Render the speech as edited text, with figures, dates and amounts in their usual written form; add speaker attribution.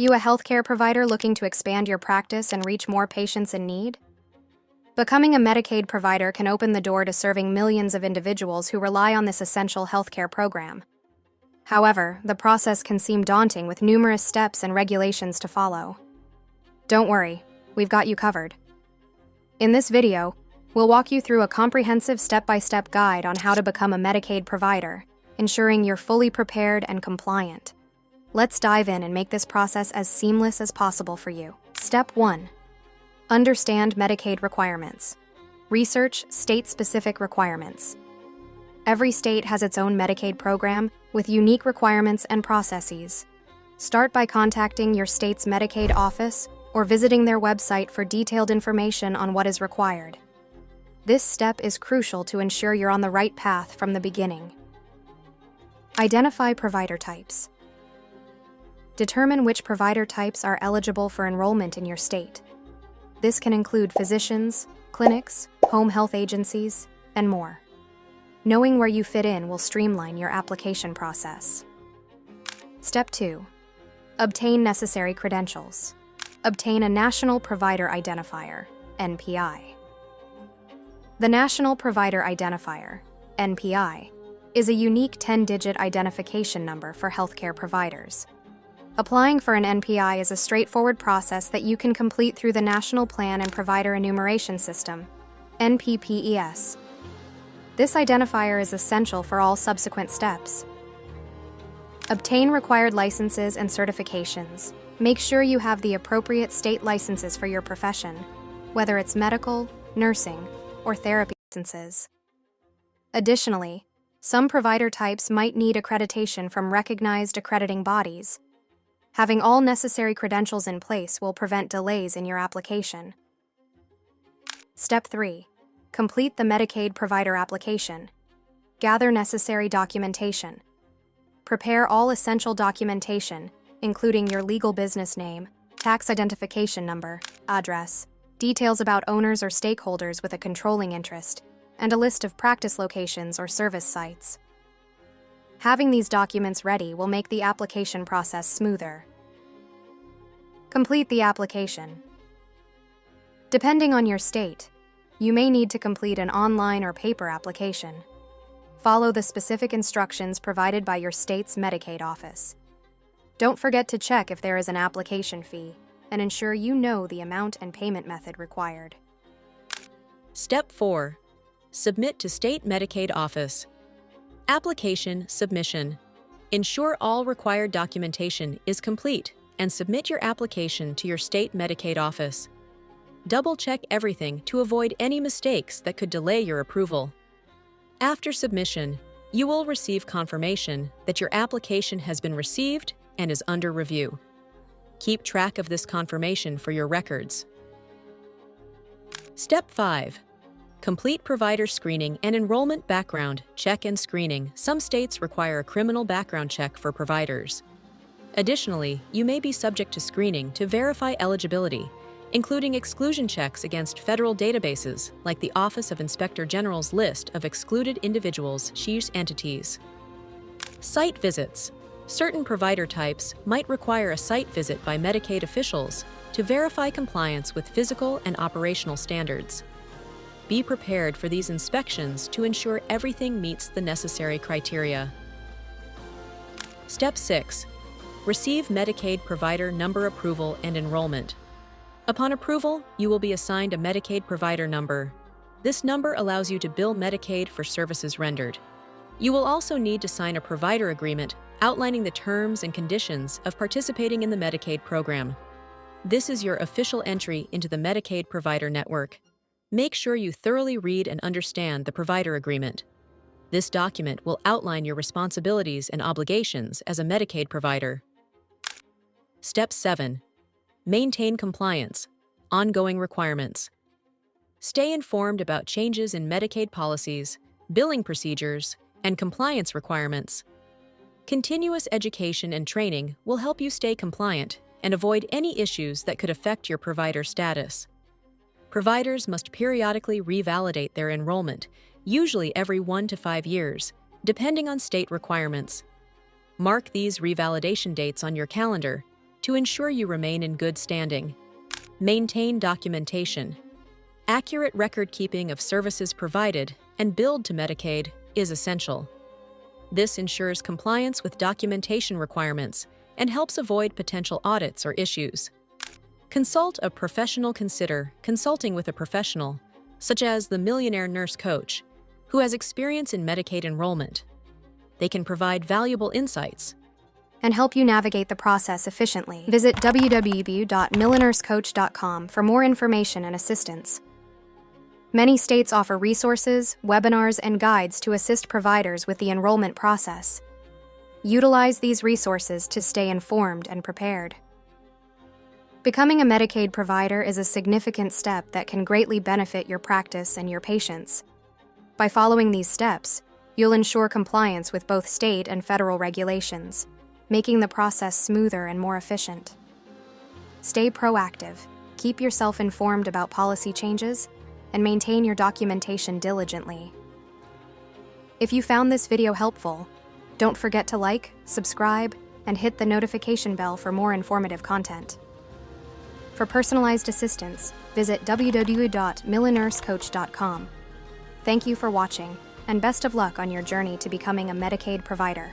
Speaker 1: you a healthcare provider looking to expand your practice and reach more patients in need? Becoming a Medicaid provider can open the door to serving millions of individuals who rely on this essential healthcare program. However, the process can seem daunting with numerous steps and regulations to follow. Don't worry, we've got you covered. In this video, we'll walk you through a comprehensive step-by-step guide on how to become a Medicaid provider, ensuring you're fully prepared and compliant. Let's dive in and make this process as seamless as possible for you. Step 1. Understand Medicaid requirements. Research state-specific requirements. Every state has its own Medicaid program with unique requirements and processes. Start by contacting your state's Medicaid office or visiting their website for detailed information on what is required. This step is crucial to ensure you're on the right path from the beginning. Identify provider types. Determine which provider types are eligible for enrollment in your state. This can include physicians, clinics, home health agencies, and more. Knowing where you fit in will streamline your application process. Step 2. Obtain necessary credentials. Obtain a National Provider Identifier, NPI. The National Provider Identifier, NPI, is a unique 10-digit identification number for healthcare providers. Applying for an NPI is a straightforward process that you can complete through the National Plan and Provider Enumeration System, NPPES. This identifier is essential for all subsequent steps. Obtain required licenses and certifications. Make sure you have the appropriate state licenses for your profession, whether it's medical, nursing, or therapy licenses. Additionally, some provider types might need accreditation from recognized accrediting bodies. Having all necessary credentials in place will prevent delays in your application. Step 3. Complete the Medicaid provider application. Gather necessary documentation. Prepare all essential documentation, including your legal business name, tax identification number, address, details about owners or stakeholders with a controlling interest, and a list of practice locations or service sites. Having these documents ready will make the application process smoother. Complete the application. Depending on your state, you may need to complete an online or paper application. Follow the specific instructions provided by your state's Medicaid office. Don't forget to check if there is an application fee, and ensure you know the amount and payment method required.
Speaker 2: Step 4. Submit to State Medicaid Office. Application submission. Ensure all required documentation is complete and submit your application to your state Medicaid office. Double-check everything to avoid any mistakes that could delay your approval. After submission, you will receive confirmation that your application has been received and is under review. Keep track of this confirmation for your records. Step 5. Complete provider screening and enrollment background check and screening. Some states require a criminal background check for providers. Additionally, you may be subject to screening to verify eligibility, including exclusion checks against federal databases like the Office of Inspector General's list of excluded individuals, SHIS entities. Site visits. Certain provider types might require a site visit by Medicaid officials to verify compliance with physical and operational standards. Be prepared for these inspections to ensure everything meets the necessary criteria. Step 6. Receive Medicaid provider number approval and enrollment. Upon approval, you will be assigned a Medicaid provider number. This number allows you to bill Medicaid for services rendered. You will also need to sign a provider agreement outlining the terms and conditions of participating in the Medicaid program. This is your official entry into the Medicaid provider network. Make sure you thoroughly read and understand the provider agreement. This document will outline your responsibilities and obligations as a Medicaid provider. Step 7. Maintain compliance. Ongoing requirements. Stay informed about changes in Medicaid policies, billing procedures, and compliance requirements. Continuous education and training will help you stay compliant and avoid any issues that could affect your provider status. Providers must periodically revalidate their enrollment, usually every 1 to 5 years, depending on state requirements. Mark these revalidation dates on your calendar to ensure you remain in good standing. Maintain documentation. Accurate record-keeping of services provided and billed to Medicaid is essential. This ensures compliance with documentation requirements and helps avoid potential audits or issues. Consult a professional. Consider consulting with a professional, such as the Millionaire Nurse Coach, who has experience in Medicaid enrollment. They can provide valuable insights
Speaker 1: and help you navigate the process efficiently. Visit www.millionairescoach.com for more information and assistance. Many states offer resources, webinars, and guides to assist providers with the enrollment process. Utilize these resources to stay informed and prepared. Becoming a Medicaid provider is a significant step that can greatly benefit your practice and your patients. By following these steps, you'll ensure compliance with both state and federal regulations, making the process smoother and more efficient. Stay proactive, keep yourself informed about policy changes, and maintain your documentation diligently. If you found this video helpful, don't forget to like, subscribe, and hit the notification bell for more informative content. For personalized assistance, visit www.millionairescoach.com. Thank you for watching, and best of luck on your journey to becoming a Medicaid provider.